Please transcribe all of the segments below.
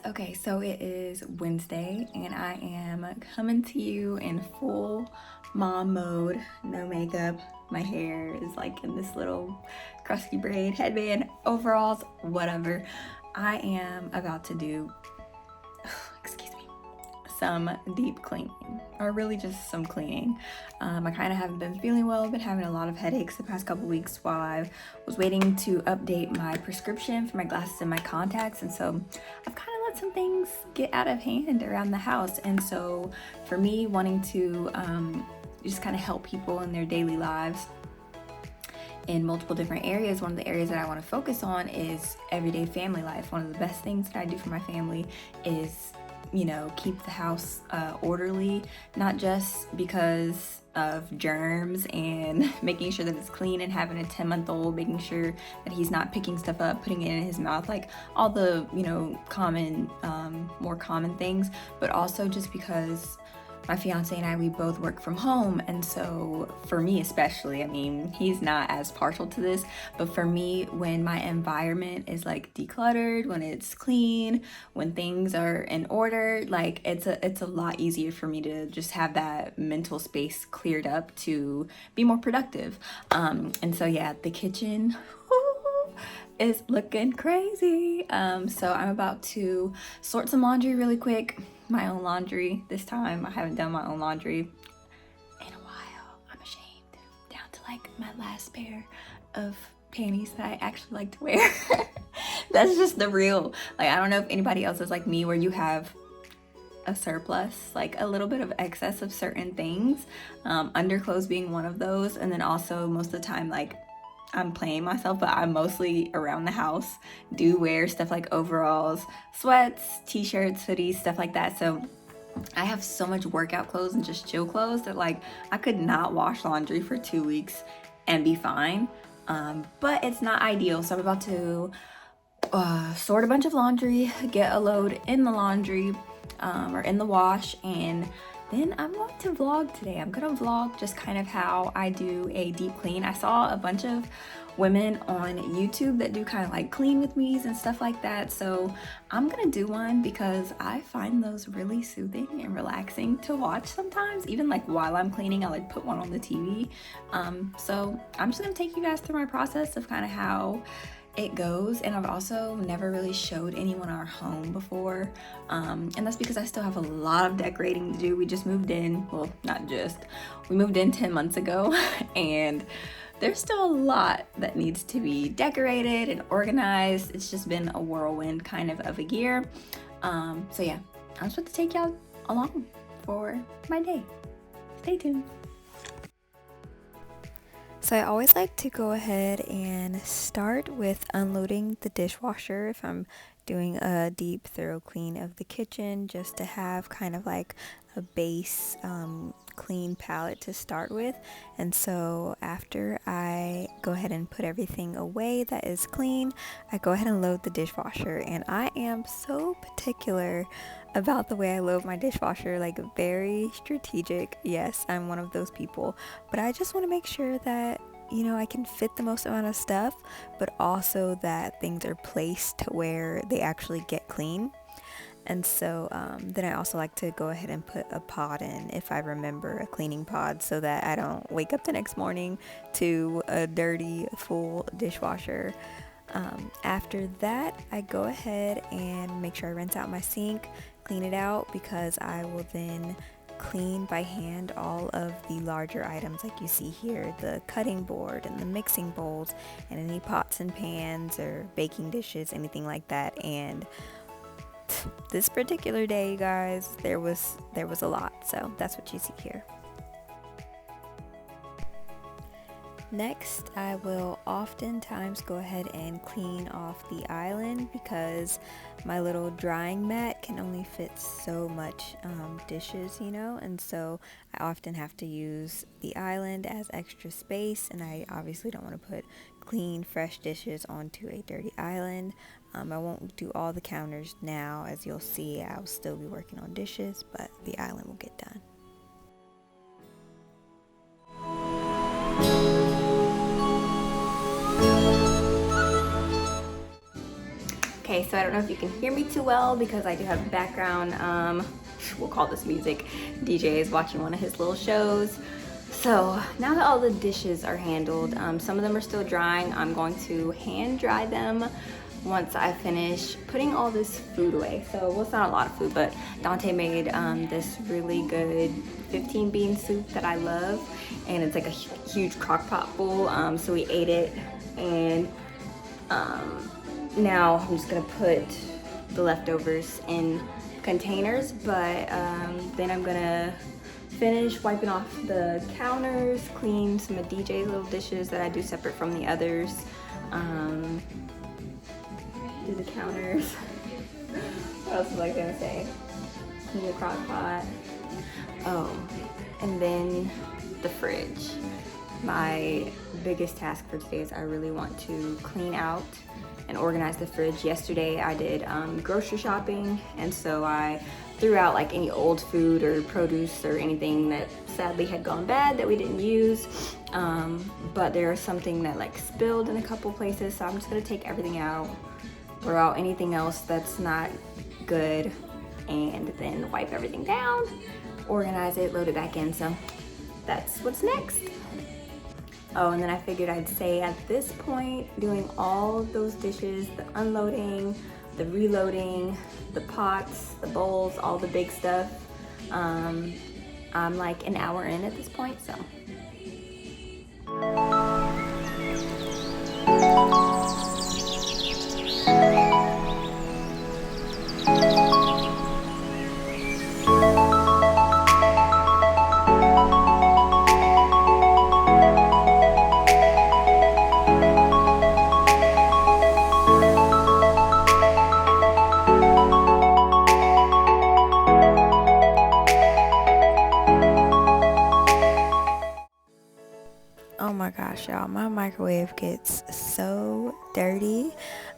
Okay, so it is Wednesday and I am coming to you in full mom mode. No makeup. My hair is like in this little crusty braid, headband, overalls, whatever. I am about to do, excuse me, some deep cleaning, or really just some cleaning. I kind of haven't been feeling well. I've been having a lot of headaches the past couple weeks while I was waiting to update my prescription for my glasses and my contacts, and so I've kind of let some things get out of hand around the house. And so for me, wanting to just kind of help people in their daily lives in multiple different areas, one of the areas that I want to focus on is everyday family life. One of the best things that I do for my family is keep the house orderly, not just because of germs and making sure that it's clean and having a 10-month-old, making sure that he's not picking stuff up, putting it in his mouth, like all the, common, more common things, but also just because my fiance and I, we both work from home. And so for me especially, I mean, he's not as partial to this, but for me, when my environment is like decluttered, when it's clean, when things are in order, like it's a lot easier for me to just have that mental space cleared up to be more productive. And so yeah, the kitchen is looking crazy. So I'm about to sort some laundry really quick. My own laundry this time. I haven't done my own laundry in a while. I'm ashamed. Down to like my last pair of panties that I actually like to wear. That's just the real, like, I don't know if anybody else is like me where you have a surplus, like a little bit of excess of certain things, underclothes being one of those. And then also most of the time, like, I'm playing myself, but I'm mostly around the house do wear stuff like overalls, sweats, t-shirts, hoodies, stuff like that. So I have so much workout clothes and just chill clothes that like I could not wash laundry for 2 weeks and be fine. But it's not ideal. So I'm about to sort a bunch of laundry, get a load in the laundry or in the wash, and then I'm going to vlog today. I'm gonna vlog just kind of how I do a deep clean. I saw a bunch of women on YouTube that do kind of like clean with me's and stuff like that. So I'm gonna do one because I find those really soothing and relaxing to watch sometimes. Even like while I'm cleaning, I like put one on the TV. So I'm just gonna take you guys through my process of kind of how it goes. And I've also never really showed anyone our home before, and that's because I still have a lot of decorating to do. We just moved in, well, not just, we moved in 10 months ago and there's still a lot that needs to be decorated and organized. It's just been a whirlwind kind of a year. So yeah, I'm just about to take y'all along for my day. Stay tuned. So I always like to go ahead and start with unloading the dishwasher if I'm doing a deep thorough clean of the kitchen, just to have kind of like a base clean palette to start with. And so after I go ahead and put everything away that is clean, I go ahead and load the dishwasher. And I am so particular about the way I load my dishwasher, like very strategic. Yes, I'm one of those people, but I just want to make sure that I can fit the most amount of stuff, but also that things are placed to where they actually get clean. And so then I also like to go ahead and put a pod in, if I remember, a cleaning pod, so that I don't wake up the next morning to a dirty, full dishwasher. After that, I go ahead and make sure I rinse out my sink, clean it out, because I will then clean by hand all of the larger items like you see here, the cutting board and the mixing bowls and any pots and pans or baking dishes, anything like that. And this particular day, you guys, there was a lot, so that's what you see here. Next, I will oftentimes go ahead and clean off the island because my little drying mat can only fit so much dishes, and so I often have to use the island as extra space, and I obviously don't want to put clean, fresh dishes onto a dirty island. I won't do all the counters now. As you'll see, I'll still be working on dishes, but the island will get done. Okay, so I don't know if you can hear me too well because I do have background, we'll call this music. DJ is watching one of his little shows. So now that all the dishes are handled, some of them are still drying. I'm going to hand dry them once I finish putting all this food away. So, well, it's not a lot of food, but Dante made this really good 15 bean soup that I love, and it's like a huge crock pot full. So we ate it, and now I'm just gonna put the leftovers in containers, but then I'm gonna finish wiping off the counters, clean some of DJ's little dishes that I do separate from the others, do the counters. What else was I gonna say? Clean the crock pot. Oh, and then the fridge. My biggest task for today is I really want to clean out and organize the fridge. Yesterday I did grocery shopping, and so I threw out like any old food or produce or anything that sadly had gone bad that we didn't use. But there's something that like spilled in a couple places, so I'm just gonna take everything out, throw out anything else that's not good, and then wipe everything down, organize it, load it back in. So that's what's next. Oh, and then I figured I'd say at this point, doing all of those dishes, the unloading, the reloading, the pots, the bowls, all the big stuff, I'm like an hour in at this point, so. Oh my gosh, y'all, my microwave gets so dirty.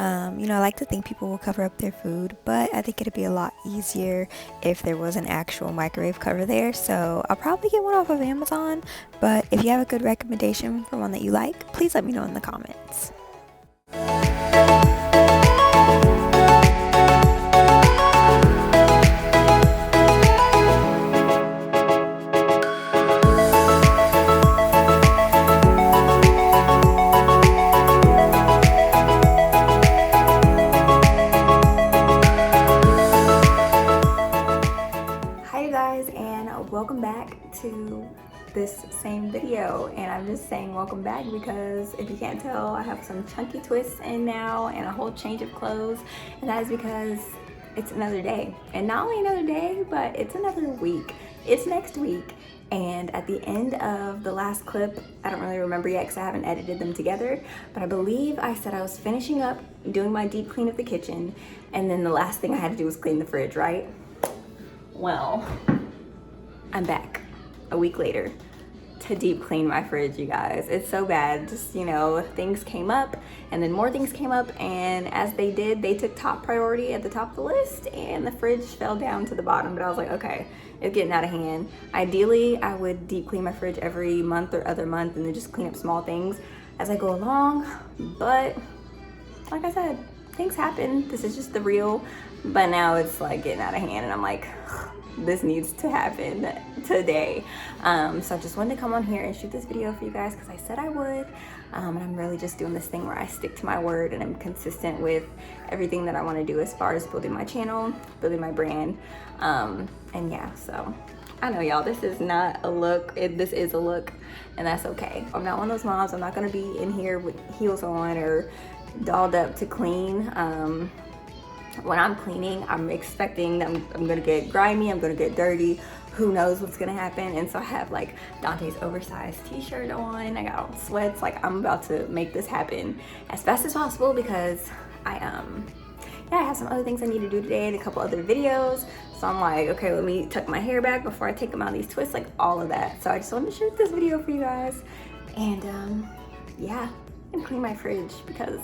I like to think people will cover up their food, but I think it'd be a lot easier if there was an actual microwave cover there. So I'll probably get one off of Amazon, but if you have a good recommendation for one that you like, please let me know in the comments. Welcome back to this same video, and I'm just saying welcome back because if you can't tell, I have some chunky twists in now and a whole change of clothes, and that is because it's another day, and not only another day, but it's another week. It's next week, and at the end of the last clip, I don't really remember yet because I haven't edited them together, but I believe I said I was finishing up doing my deep clean of the kitchen, and then the last thing I had to do was clean the fridge, right? Well, I'm back a week later to deep clean my fridge, you guys. It's so bad. Just, things came up and then more things came up, and as they did, they took top priority at the top of the list and the fridge fell down to the bottom. But I was like, okay, it's getting out of hand. Ideally, I would deep clean my fridge every month or other month and then just clean up small things as I go along. But like I said, things happen. This is just the real, but now it's like getting out of hand, and I'm like, this needs to happen today. So I just wanted to come on here and shoot this video for you guys because I said I would, and I'm really just doing this thing where I stick to my word and I'm consistent with everything that I want to do as far as building my channel, building my brand, and yeah. So I know, y'all, this is not a look, this is a look, and that's okay. I'm not one of those moms. I'm not gonna be in here with heels on or dolled up to clean. When I'm cleaning, I'm expecting that I'm gonna get grimy, I'm gonna get dirty, who knows what's gonna happen. And so I have like Dante's oversized t-shirt on, I got all sweats, like I'm about to make this happen as fast as possible because I have some other things I need to do today and a couple other videos. So I'm like, okay, let me tuck my hair back before I take them out of these twists, like all of that. So I just wanted to shoot this video for you guys, and yeah, and clean my fridge because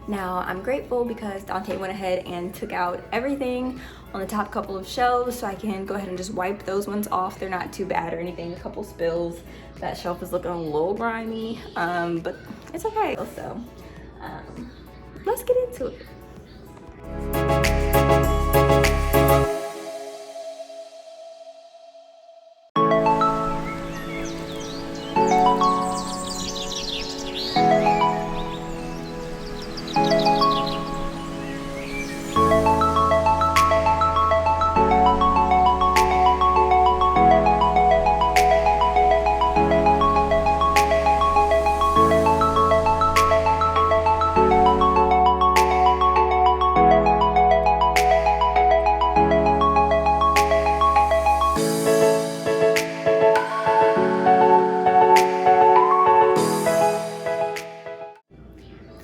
now I'm grateful because Dante went ahead and took out everything on the top couple of shelves, so I can go ahead and just wipe those ones off. They're not too bad or anything. A couple spills. That shelf is looking a little grimy, but it's okay. So let's get into it.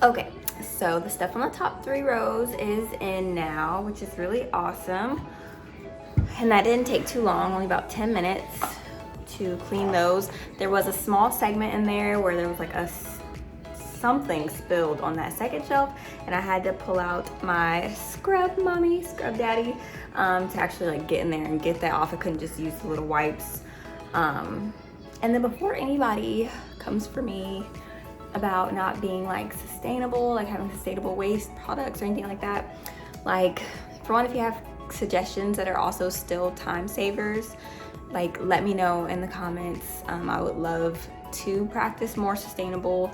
Okay, so the stuff on the top 3 rows is in now, which is really awesome. And that didn't take too long, only about 10 minutes to clean those. There was a small segment in there where there was like something spilled on that second shelf, and I had to pull out my scrub daddy, to actually like get in there and get that off. I couldn't just use the little wipes. And then before anybody comes for me about not being like sustainable, like having sustainable waste products or anything like that, like for one, if you have suggestions that are also still time savers, like let me know in the comments. I would love to practice more sustainable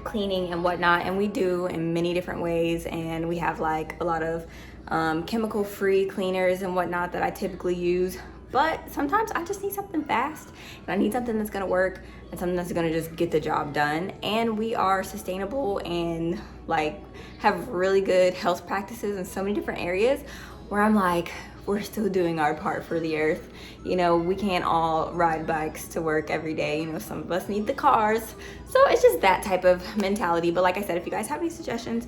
cleaning and whatnot, and we do in many different ways, and we have like a lot of chemical free cleaners and whatnot that I typically use. But sometimes I just need something fast, and I need something that's gonna work and something that's gonna just get the job done. And we are sustainable and like have really good health practices in so many different areas where I'm like, we're still doing our part for the earth. You know, we can't all ride bikes to work every day. You know, some of us need the cars. So it's just that type of mentality. But like I said, if you guys have any suggestions,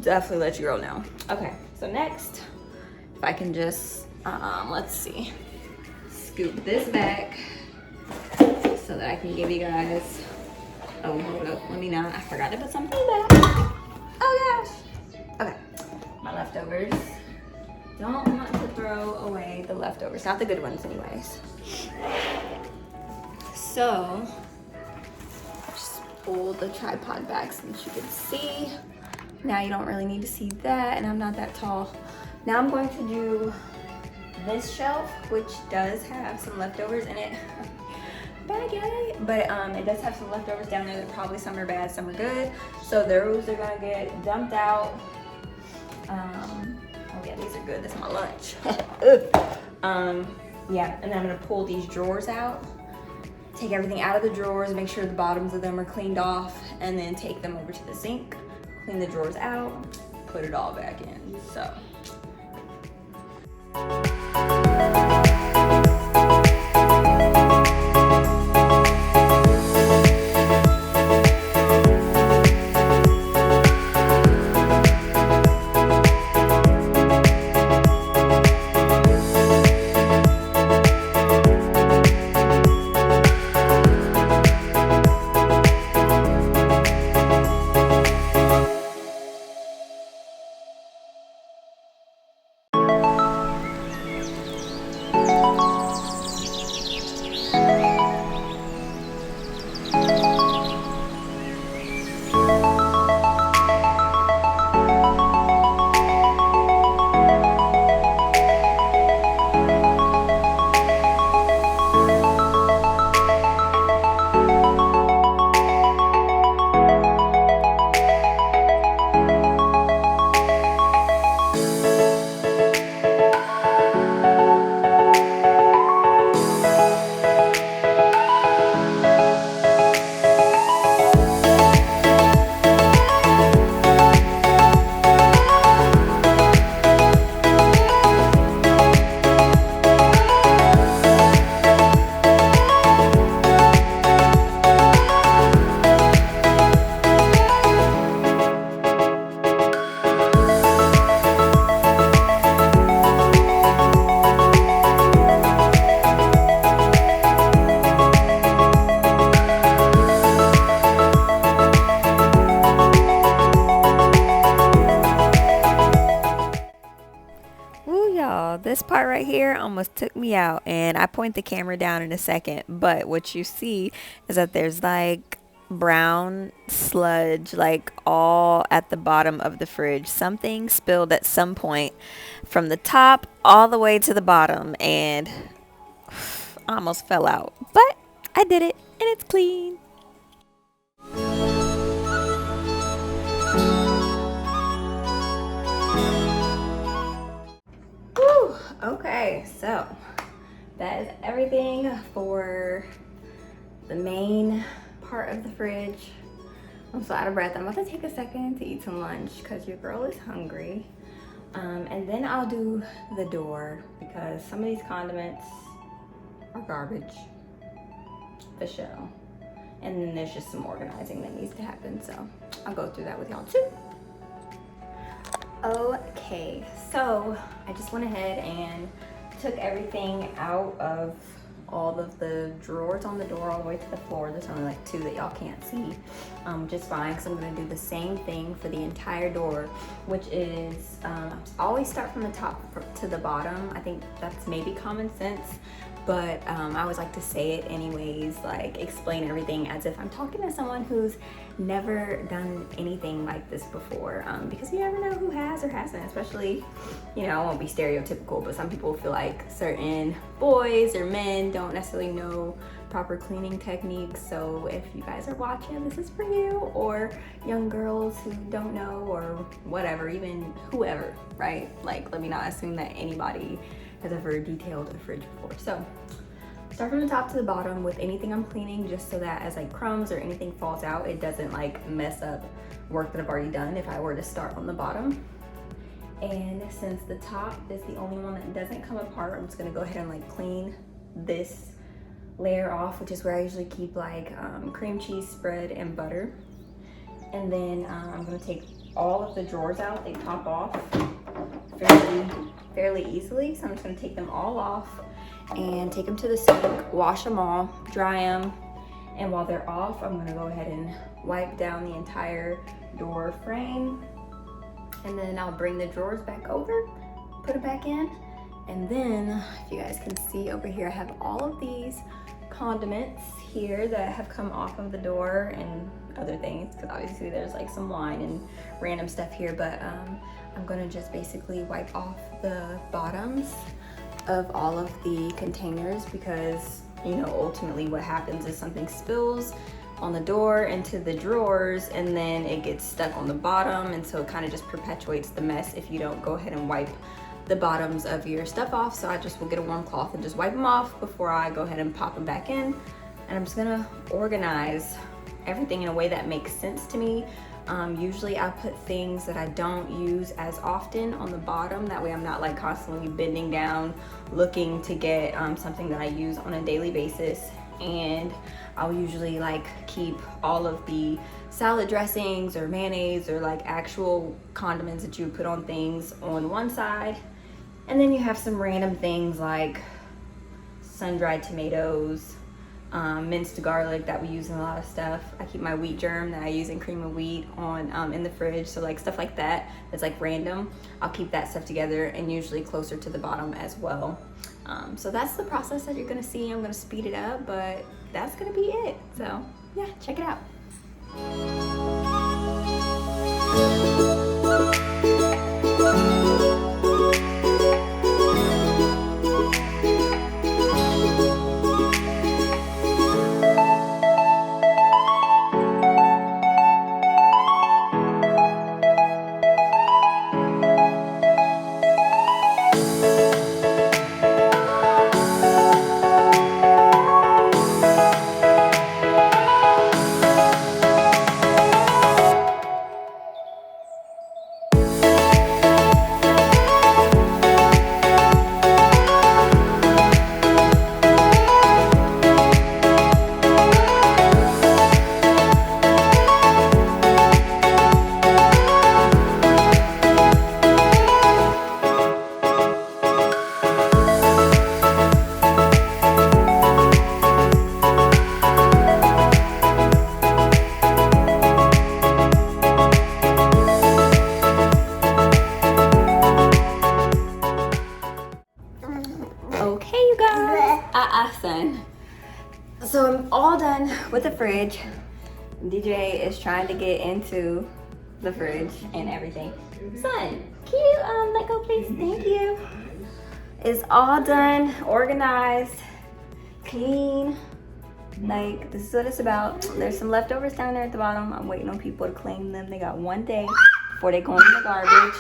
definitely let your girl know. Okay, so next, if I can just, let's see. Scoop this back so that I can give you guys, oh, hold up, let me not, I forgot to put something back. Oh gosh. Okay, my leftovers. Don't want to throw away the leftovers, not the good ones anyways. So, just pull the tripod back so that you can see. Now you don't really need to see that, and I'm not that tall. Now I'm going to do this shelf, which does have some leftovers in it. Bad guy, but it does have some leftovers down there that probably some are bad, some are good. So those are gonna get dumped out. Oh yeah, these are good. This is my lunch. Yeah, and then I'm gonna pull these drawers out, take everything out of the drawers, make sure the bottoms of them are cleaned off, and then take them over to the sink, clean the drawers out, put it all back in. So. This part right here almost took me out, and I point the camera down in a second, but what you see is that there's like brown sludge like all at the bottom of the fridge. Something spilled at some point from the top all the way to the bottom, and I almost fell out, but I did it and it's clean. Whew. Okay, so that is everything for the main part of the fridge. I'm so out of breath. I'm about to take a second to eat some lunch because your girl is hungry. And then I'll do the door because some of these condiments are garbage, the show. And then there's just some organizing that needs to happen. So I'll go through that with y'all too. Okay, so I just went ahead and took everything out of all of the drawers on the door all the way to the floor. There's only like 2 that y'all can't see, which is fine because I'm going to do the same thing for the entire door, which is always start from the top to the bottom. I think that's maybe common sense, but I always like to say it anyways, like explain everything as if I'm talking to someone who's never done anything like this before, because you never know who has or hasn't, especially, you know, I won't be stereotypical, but some people feel like certain boys or men don't necessarily know proper cleaning techniques. So if you guys are watching, this is for you, or young girls who don't know, or whatever, even whoever, right? Like, let me not assume that anybody has ever detailed a fridge before. So start from the top to the bottom with anything I'm cleaning, just so that as like crumbs or anything falls out, it doesn't like mess up work that I've already done if I were to start on the bottom. And since the top is the only one that doesn't come apart, I'm just gonna go ahead and like clean this layer off, which is where I usually keep like cream cheese spread and butter. And then I'm gonna take all of the drawers out. They pop off fairly easily. So I'm just gonna take them all off and take them to the sink, wash them all, dry them. And while they're off, I'm gonna go ahead and wipe down the entire door frame. And then I'll bring the drawers back over, put it back in. And then, if you guys can see over here, I have all of these condiments here that have come off of the door and other things, because obviously there's like some wine and random stuff here, but I'm gonna just basically wipe off the bottoms of all of the containers, because, you know, ultimately what happens is something spills on the door into the drawers and then it gets stuck on the bottom, and so it kind of just perpetuates the mess if you don't go ahead and wipe the bottoms of your stuff off. So I just will get a warm cloth and just wipe them off before I go ahead and pop them back in. And I'm just gonna organize everything in a way that makes sense to me. Usually I put things that I don't use as often on the bottom. That way I'm not like constantly bending down looking to get something that I use on a daily basis. And I'll usually like keep all of the salad dressings or mayonnaise or like actual condiments that you would put on things on one side. And then you have some random things like sun-dried tomatoes, minced garlic that we use in a lot of stuff. I keep my wheat germ that I use in cream of wheat on in the fridge. So like stuff like that that's like random, I'll keep that stuff together and usually closer to the bottom as well. So that's the process that you're gonna see. I'm gonna speed it up, but that's gonna be it. So yeah, check it out. Okay, you guys. Son. So I'm all done with the fridge. DJ is trying to get into the fridge and everything. Son, can you let go please? Thank you. It's all done, organized, clean. Like, this is what it's about. There's some leftovers down there at the bottom. I'm waiting on people to claim them. They got one day before they go into the garbage.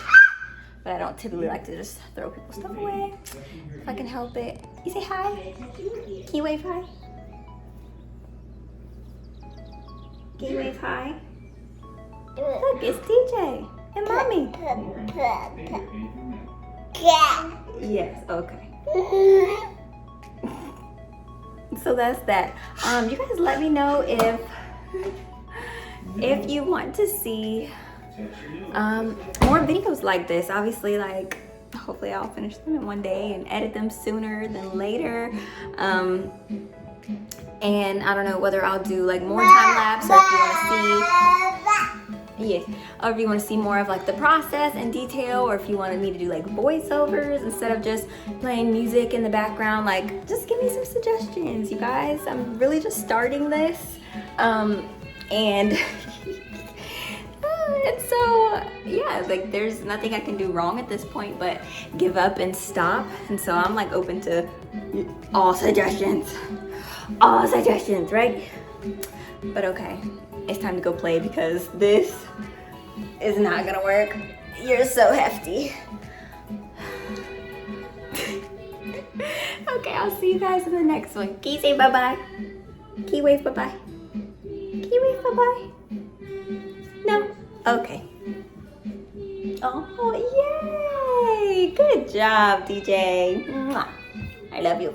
But I don't typically like to just throw people's stuff away if I can help it. You say hi? Can you wave hi? Can you wave hi? Look, it's DJ and Mommy. Yes, okay. So that's that. You guys let me know if you want to see more videos like this. Obviously, like, hopefully I'll finish them in one day and edit them sooner than later. And I don't know whether I'll do like more time lapse, or if you want to see, yes, or if you want to see more of like the process and detail, or if you wanted me to do like voiceovers instead of just playing music in the background. Like, just give me some suggestions, you guys. I'm really just starting this, and and so yeah, like, there's nothing I can do wrong at this point but give up and stop. And so I'm like open to all suggestions, right? But okay, it's time to go play because this is not gonna work. You're so hefty. Okay, I'll see you guys in the next one. Can you say bye-bye? Can you wave bye-bye? Can you wave bye-bye? No? Okay. Oh, yay! Good job, DJ. Mwah. I love you.